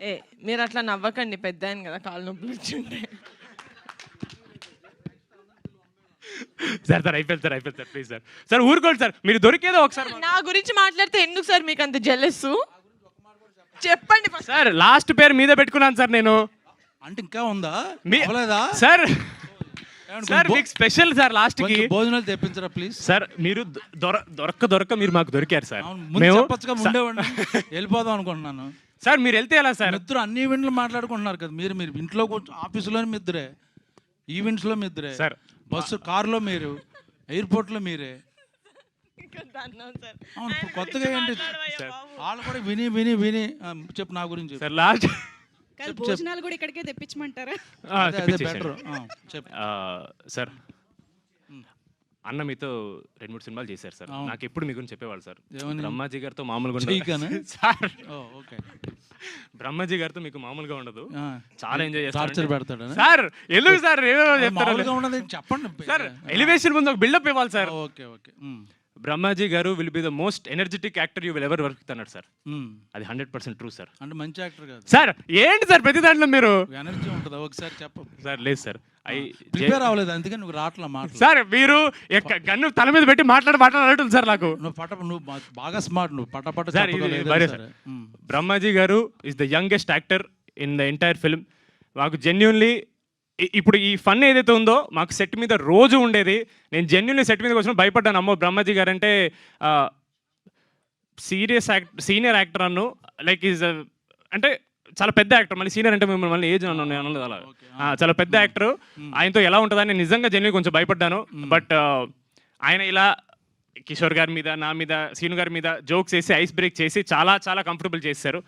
ఏ మీరు అట్లా నవ్వకండి, పెద్ద ఆయన కదా, కాళ్ళు నొప్పులు వచ్చింటే. సార్ సార్ అయిపోయింది సార్ ప్లీజ్ సార్. సార్ ఊరుకోండి సార్, మీరు దొరికేదో ఒకసారి. నా గురించి మాట్లాడితే ఎందుకు సార్ మీకు అంత జెలస్? చెప్పండి సార్. లాస్ట్ పేరు మీద పెట్టుకున్నాను సార్ నేను. అంటే ఇంకా ఉందా సార్? సార్ మీకు స్పెషల్ సార్ లాస్ట్ కి భోజనాలు తెప్పించరా ప్లీజ్. సార్ మీరు దొరక్క మీరు మాకు దొరికారు సార్. మేము వెళ్ళిపోదాం అనుకుంటున్నాను సార్. మీరు వెళ్తే ఎలా సార్? ఇద్దరు అన్ని ఈవెంట్లు మాట్లాడుకుంటున్నారు కదా. మీరు ఇంట్లో ఆఫీసులోనే మీ ఇద్దరే, ఈవెంట్స్లో మీ ఇద్దరే సార్, బస్సు కారులో మీరు, ఎయిర్పోర్ట్లో మీరే. అవును, కొత్తగా ఏంటి వాళ్ళు కూడా విని విని విని చెప్పు నా గురించి సార్. లాస్ట్ భోజనాలు కూడా ఇక్కడికే తెప్పించమంటారా? బెటర్ చెప్పు సార్. అన్న మీతో 2-3 సినిమాలు చేశారు సార్. నాకు ఎప్పుడు మీ గురించి చెప్పేవాళ్ళు సార్. బ్రహ్మాజీ గారితో మామూలుగా సార్. బ్రహ్మాజీ గారితో మీకు మామూలుగా ఉండదు, చాలా ఎంజాయ్ చేస్తారు సార్. ఎందుకు సార్ చెప్పండి సార్? ఎలివేషన్ ముందు ఒక బిల్డప్ ఇవ్వాలి సార్. Okay okay. బ్రహ్మాజీ గారు will be the most energetic actor you will ever work అన్నాడు సార్. అది 100% ట్రూ సార్. అంటే మంచి యాక్టర్ కాదు సార్. ఏంటి సార్ ప్రతి దాంట్లో మీరు ఎనర్జీ ఉంటుందా? ఒకసారి చెప్పు సార్. లేదు సార్, ప్రిపేర్ అవ్వలేదు అందుకని నువ్వు రాట్లా మాట సార్. మీరు గన్ను తల మీద పెట్టి మాట్లాడుతుంది సార్ నాకు. నువ్వు బాగా స్మార్ట్, నువ్వు పట సార్. బ్రహ్మాజీ గారు is the youngest actor in the entire film. మాకు జెన్యున్లీ ఇప్పుడు ఈ ఫన్ ఏదైతే ఉందో మాకు సెట్ మీద రోజు ఉండేది. నేను జెన్యున్లీ సెట్ మీదకి వచ్చిన భయపడ్డాను. అమ్మో బ్రహ్మాజీ గారు అంటే సీనియర్ యాక్టర్ అన్ను, లైక్ ఈజ్ అంటే చాలా పెద్ద యాక్టర్. మళ్ళీ సీనియర్ అంటే మిమ్మల్ని మళ్ళీ ఏజ్ అనలేదు అలా. చాలా పెద్ద యాక్టర్. ఆయనతో ఎలా ఉంటుందని నేను నిజంగా జెన్యున్లీ కొంచెం భయపడ్డాను. బట్ ఆయన ఇలా కిషోర్ గారి మీద, నా మీద, సీను గారి మీద జోక్స్ వేసి ఐస్ బ్రేక్ చేసి చాలా చాలా కంఫర్టబుల్ చేశారు.